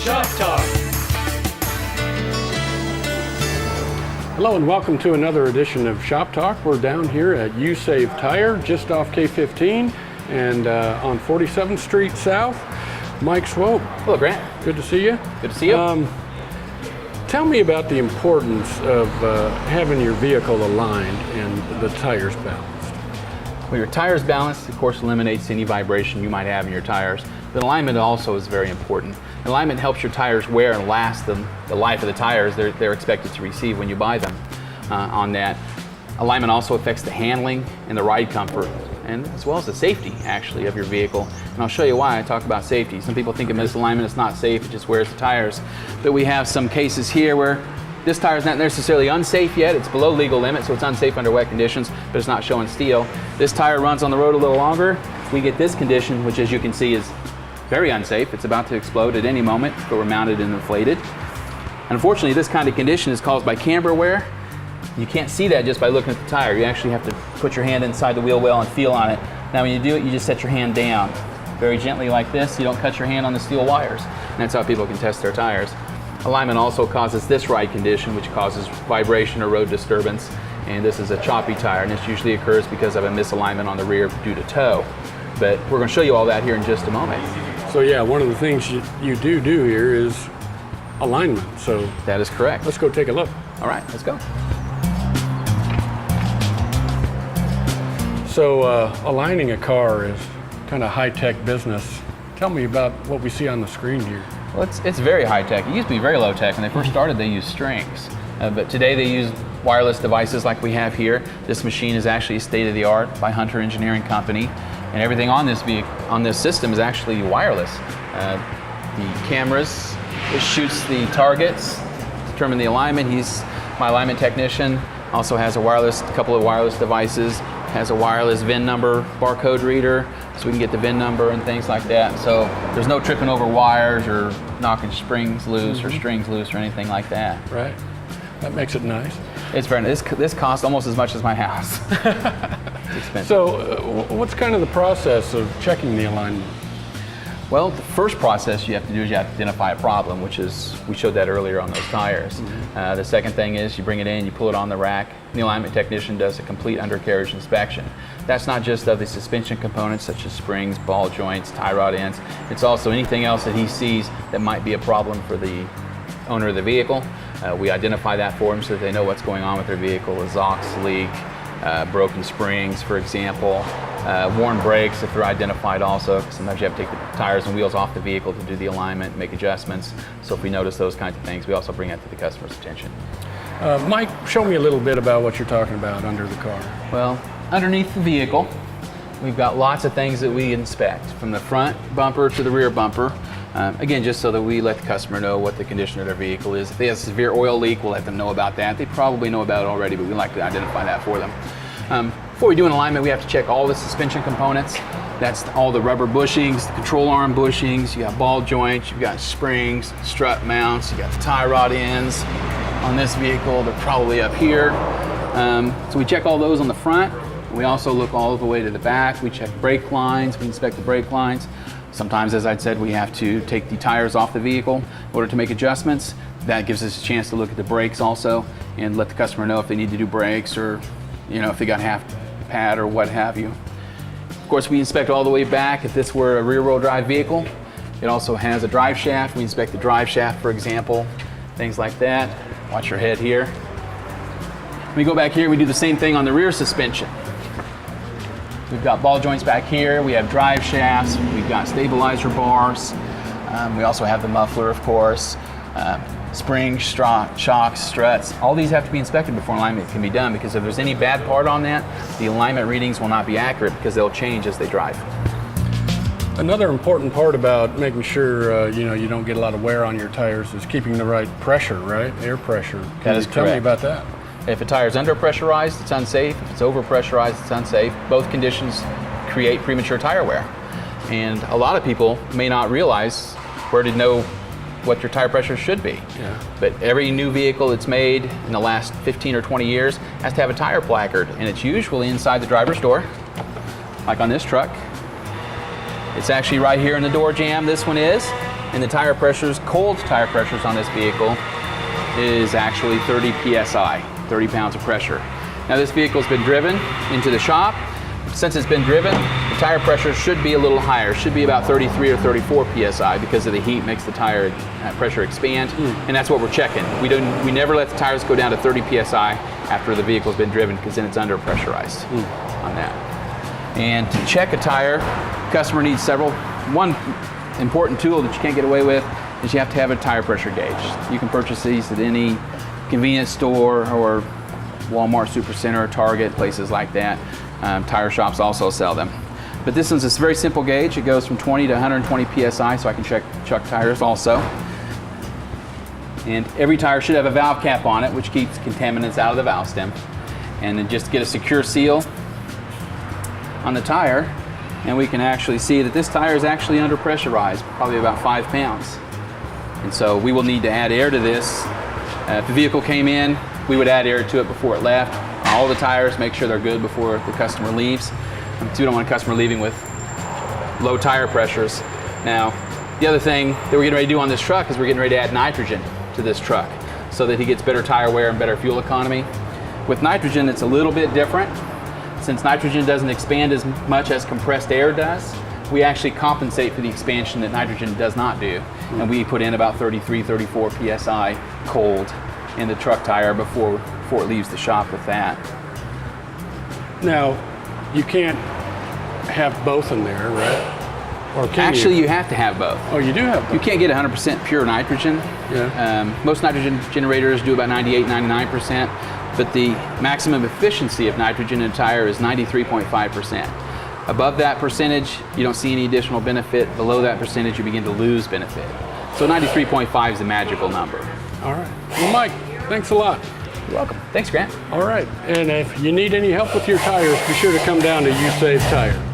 Shop Talk. Hello and welcome to another edition of Shop Talk. We're down here at U-Save Tire, just off K15 and on 47th Street South. Mike Swope. Hello, Grant. Good to see you. Good to see you. Tell me about the importance of having your vehicle aligned and the tires balanced. Well, your tires balanced, of course, eliminates any vibration you might have in your tires. But alignment also is very important. Alignment helps your tires wear and last the life of the tires they're expected to receive when you buy them. On that, alignment also affects the handling and the ride comfort, and as well as the safety, actually, of your vehicle. And I'll show you why I talk about safety. Some people think a misalignment is not safe, it just wears the tires. But we have some cases here where this tire is not necessarily unsafe yet. It's below legal limit, so it's unsafe under wet conditions, but it's not showing steel. This tire runs on the road a little longer. We get this condition, which as you can see is very unsafe. It's about to explode at any moment if it were mounted and inflated. And unfortunately, this kind of condition is caused by camber wear. You can't see that just by looking at the tire. You actually have to put your hand inside the wheel well and feel on it. Now when you do it, you just set your hand down very gently like this. You don't cut your hand on the steel wires. And that's how people can test their tires. Alignment also causes this ride condition, which causes vibration or road disturbance. And this is a choppy tire, and this usually occurs because of a misalignment on the rear due to tow. But we're going to show you all that here in just a moment. So yeah, one of the things you do here is alignment. So That is correct. let's go take a look. All right, let's go. So aligning a car is kind of high-tech business. Tell me about what we see on the screen here. Well, it's very high tech. It used to be very low tech. When they first started, they used strings. But today they use wireless devices like we have here. This machine is actually state-of-the-art by Hunter Engineering Company. And everything on this system is actually wireless. The cameras, it shoots the targets, determine the alignment. My alignment technician, also has a couple of wireless devices, has a wireless VIN number barcode reader, so we can get the VIN number and things like that. So there's no tripping over wires or knocking springs loose or strings loose or anything like that. Right. That makes it nice. It's very nice. This costs almost as much as my house. It's expensive. So what's kind of the process of checking the alignment? Well, the first process you have to do is you have to identify a problem, which is, we showed that earlier on those tires. The second thing is you bring it in, you pull it on the rack, and the alignment technician does a complete undercarriage inspection. That's not just of the suspension components such as springs, ball joints, tie rod ends. It's also anything else that he sees that might be a problem for the owner of the vehicle. We identify that for them so that they know what's going on with their vehicle, exhaust leak, broken springs, for example, worn brakes if they're identified also, because sometimes you have to take the tires and wheels off the vehicle to do the alignment, make adjustments. So if we notice those kinds of things, we also bring that to the customer's attention. Mike, show me a little bit about what you're talking about under the car. Well, underneath the vehicle, we've got lots of things that we inspect, from the front bumper to the rear bumper. Again, just so that we let the customer know what the condition of their vehicle is. If they have a severe oil leak, we'll let them know about that. They probably know about it already, but we like to identify that for them. Before we do an alignment, we have to check all the suspension components. That's all the rubber bushings, the control arm bushings, you got ball joints, you've got springs, strut mounts, you got the tie rod ends. On this vehicle, they're probably up here. So we check all those on the front. We also look all the way to the back. We check brake lines, we inspect the brake lines. Sometimes, as I said, we have to take the tires off the vehicle in order to make adjustments. That gives us a chance to look at the brakes also and let the customer know if they need to do brakes or, if they got half pad or what have you. Of course, we inspect all the way back. If this were a rear-wheel drive vehicle, it also has a drive shaft. We inspect the drive shaft, for example, things like that. Watch your head here. When we go back here, we do the same thing on the rear suspension. We've got ball joints back here, we have drive shafts, we've got stabilizer bars, we also have the muffler, of course, springs, shocks, struts. All these have to be inspected before alignment can be done, because if there's any bad part on that, the alignment readings will not be accurate because they'll change as they drive. Another important part about making sure you don't get a lot of wear on your tires is keeping the right pressure, right? Air pressure. That is Tell me correct. about that. If a tire is under pressurized, it's unsafe. If it's over pressurized, it's unsafe. Both conditions create premature tire wear. And a lot of people may not realize where to know what your tire pressure should be. Yeah. But every new vehicle that's made in the last 15 or 20 years has to have a tire placard, and it's usually inside the driver's door, like on this truck. It's actually right here in the door jamb, this one is. And the tire pressures, cold tire pressures on this vehicle is actually 30 PSI, 30 pounds of pressure. Now this vehicle's been driven into the shop. Since it's been driven, the tire pressure should be a little higher, should be about 33 or 34 PSI because of the heat makes the tire pressure expand, and that's what we're checking. We never let the tires go down to 30 PSI after the vehicle's been driven because then it's under pressurized on that. And to check a tire, the customer needs several. One important tool that you can't get away with is you have to have a tire pressure gauge. You can purchase these at any convenience store or Walmart Supercenter or Target, places like that. Tire shops also sell them. But this one's a very simple gauge. It goes from 20 to 120 PSI, so I can check tires also. And every tire should have a valve cap on it, which keeps contaminants out of the valve stem. And then just get a secure seal on the tire, and we can actually see that this tire is actually under pressurized, probably about 5 pounds. And so we will need to add air to this. If the vehicle came in, we would add air to it before it left. All the tires, make sure they're good before the customer leaves. We don't want a customer leaving with low tire pressures. Now, the other thing that we're getting ready to do on this truck is we're getting ready to add nitrogen to this truck so that he gets better tire wear and better fuel economy. With nitrogen, it's a little bit different. Since nitrogen doesn't expand as much as compressed air does, we actually compensate for the expansion that nitrogen does not do. And we put in about 33, 34 PSI cold in the truck tire before it leaves the shop with that. Now, you can't have both in there, right? Or can Actually, you? you have to have both. Oh, you do have both. You can't get 100% pure nitrogen. Yeah. Most nitrogen generators do about 98, 99%, but the maximum efficiency of nitrogen in a tire is 93.5%. Above that percentage, you don't see any additional benefit. Below that percentage, you begin to lose benefit. So 93.5 is the magical number. All right. Well, Mike, thanks a lot. You're welcome. Thanks, Grant. All right. And if you need any help with your tires, be sure to come down to U-Save Tire.